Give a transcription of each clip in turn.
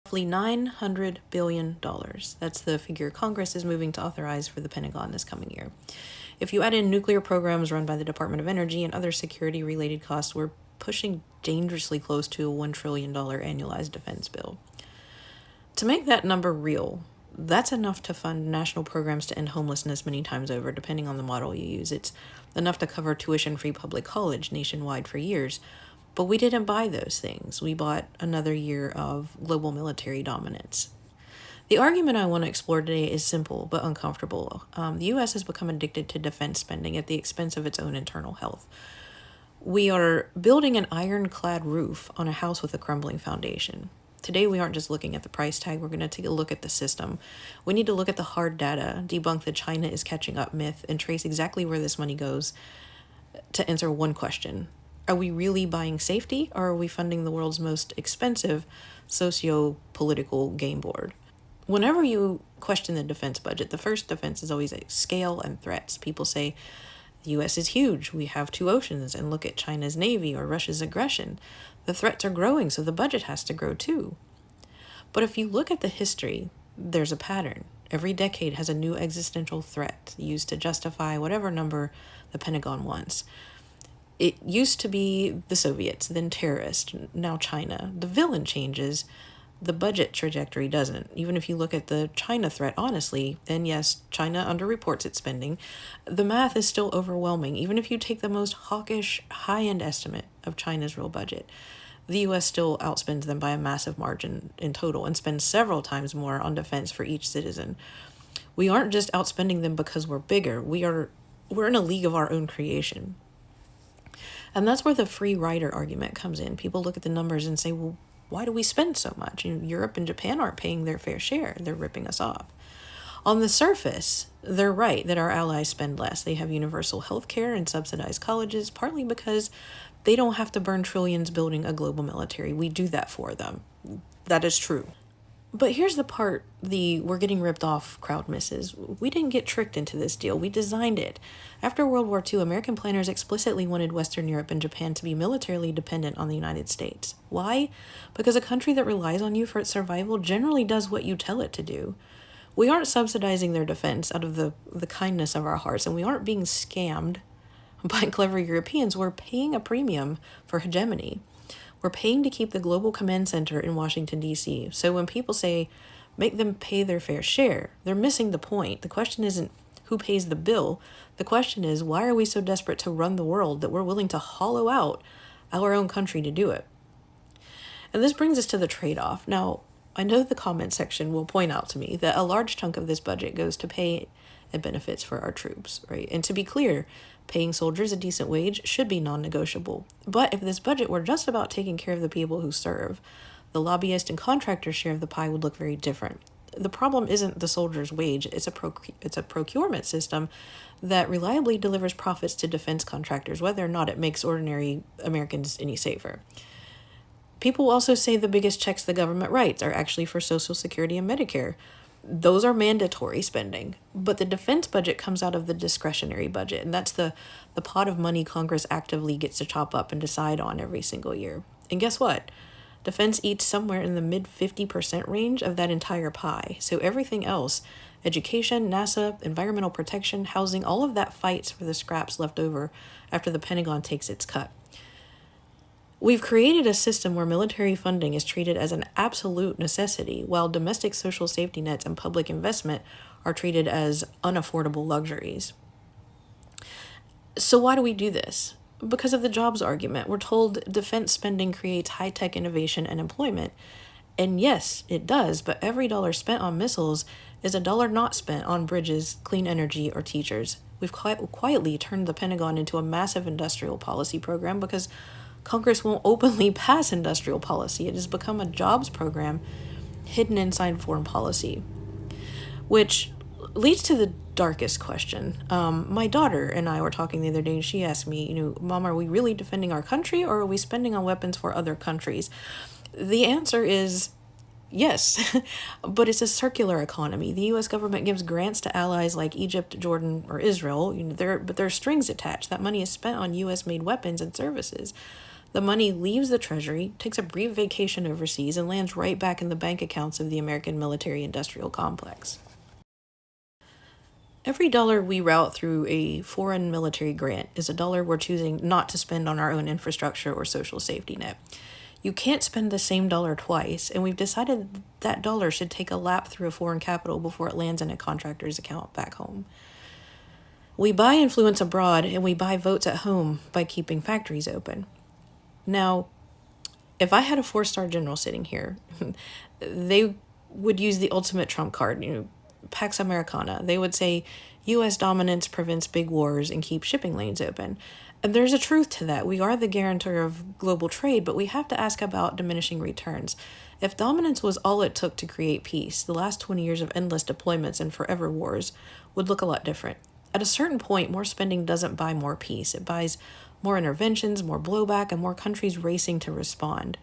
roughly $900 billion. That's the figure Congress is moving to authorize for the Pentagon this coming year. If you add in nuclear programs run by the Department of Energy and other security-related costs, we're pushing dangerously close to a $1 trillion annualized defense bill. To make that number real, that's enough to fund national programs to end homelessness many times over, depending on the model you use. It's enough to cover tuition-free public college nationwide for years. But we didn't buy those things. We bought another year of global military dominance. The argument I want to explore today is simple but uncomfortable. The U.S. has become addicted to defense spending at the expense of its own internal health. We are building an ironclad roof on a house with a crumbling foundation. Today, we aren't just looking at the price tag. We're going to take a look at the system. We need to look at the hard data, debunk the China is catching up myth, and trace exactly where this money goes to answer one question. Are we really buying safety, or are we funding the world's most expensive socio-political game board? Whenever you question the defense budget, the first defense is always scale and threats. People say, the U.S. is huge. We have 2 oceans, and look at China's navy or Russia's aggression. The threats are growing, so the budget has to grow too. But if you look at the history, there's a pattern. Every decade has a new existential threat used to justify whatever number the Pentagon wants. It used to be the Soviets, then terrorists, now China. The villain changes, the budget trajectory doesn't. Even if you look at the China threat honestly, then yes, China underreports its spending. The math is still overwhelming. Even if you take the most hawkish, high-end estimate of China's real budget, the U.S. still outspends them by a massive margin in total and spends several times more on defense for each citizen. We aren't just outspending them because we're bigger. We're in a league of our own creation. And that's where the free rider argument comes in. People look at the numbers and say, well, why do we spend so much? Europe and Japan aren't paying their fair share. They're ripping us off. On the surface, they're right that our allies spend less. They have universal health care and subsidized colleges, partly because they don't have to burn trillions building a global military. We do that for them. That is true. But here's the part the we're getting ripped off crowd misses. We didn't get tricked into this deal. We designed it. After World War II, American planners explicitly wanted Western Europe and Japan to be militarily dependent on the United States. Why? Because a country that relies on you for its survival generally does what you tell it to do. We aren't subsidizing their defense out of the kindness of our hearts, and we aren't being scammed by clever Europeans. We're paying a premium for hegemony. We're paying to keep the global command center in Washington, D.C. So when people say, make them pay their fair share, they're missing the point. The question isn't who pays the bill. The question is, why are we so desperate to run the world that we're willing to hollow out our own country to do it? And this brings us to the trade-off. Now, I know the comment section will point out to me that a large chunk of this budget goes to pay and benefits for our troops, right? And to be clear, paying soldiers a decent wage should be non-negotiable. But if this budget were just about taking care of the people who serve, the lobbyist and contractor share of the pie would look very different. The problem isn't the soldier's wage, it's a procurement system that reliably delivers profits to defense contractors, whether or not it makes ordinary Americans any safer. People also say the biggest checks the government writes are actually for Social Security and Medicare. Those are mandatory spending, but the defense budget comes out of the discretionary budget, and that's the pot of money Congress actively gets to chop up and decide on every single year. And guess what? Defense eats somewhere in the mid 50% range of that entire pie. So everything else, education, NASA, environmental protection, housing, all of that fights for the scraps left over after the Pentagon takes its cut. We've created a system where military funding is treated as an absolute necessity, while domestic social safety nets and public investment are treated as unaffordable luxuries. So why do we do this? Because of the jobs argument. We're told defense spending creates high-tech innovation and employment. And yes, it does, but every dollar spent on missiles is a dollar not spent on bridges, clean energy, or teachers. We've quietly turned the Pentagon into a massive industrial policy program because Congress won't openly pass industrial policy. It has become a jobs program hidden inside foreign policy, which leads to the darkest question. My daughter and I were talking the other day, and she asked me, Mom, are we really defending our country, or are we spending on weapons for other countries? The answer is yes, but it's a circular economy. The U.S. government gives grants to allies like Egypt, Jordan, or Israel, but there are strings attached. That money is spent on U.S.-made weapons and services. The money leaves the Treasury, takes a brief vacation overseas, and lands right back in the bank accounts of the American military-industrial complex. Every dollar we route through a foreign military grant is a dollar we're choosing not to spend on our own infrastructure or social safety net. You can't spend the same dollar twice, and we've decided that dollar should take a lap through a foreign capital before it lands in a contractor's account back home. We buy influence abroad, and we buy votes at home by keeping factories open. Now, if I had a 4-star general sitting here, they would use the ultimate trump card, Pax Americana. They would say, U.S. dominance prevents big wars and keeps shipping lanes open. And there's a truth to that. We are the guarantor of global trade, but we have to ask about diminishing returns. If dominance was all it took to create peace, the last 20 years of endless deployments and forever wars would look a lot different. At a certain point, more spending doesn't buy more peace. It buys more interventions, more blowback, and more countries racing to respond.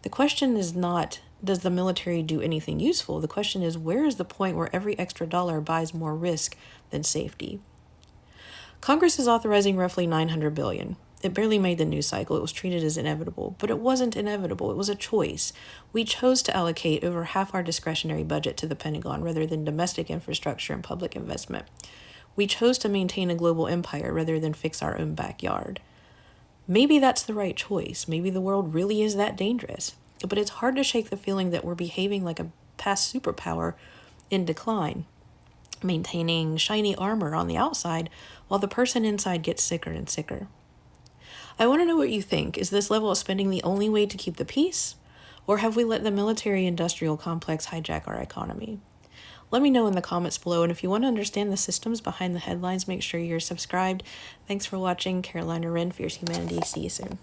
The question is not, does the military do anything useful? The question is, where is the point where every extra dollar buys more risk than safety? Congress is authorizing roughly $900 billion. It barely made the news cycle. It was treated as inevitable, but it wasn't inevitable. It was a choice. We chose to allocate over half our discretionary budget to the Pentagon rather than domestic infrastructure and public investment. We chose to maintain a global empire rather than fix our own backyard. Maybe that's the right choice. Maybe the world really is that dangerous. But it's hard to shake the feeling that we're behaving like a past superpower in decline, maintaining shiny armor on the outside while the person inside gets sicker and sicker. I want to know what you think. Is this level of spending the only way to keep the peace? Or have we let the military-industrial complex hijack our economy? Let me know in the comments below, and if you want to understand the systems behind the headlines, make sure you're subscribed. Thanks for watching. Carolina Wren, Fierce Humanity. See you soon.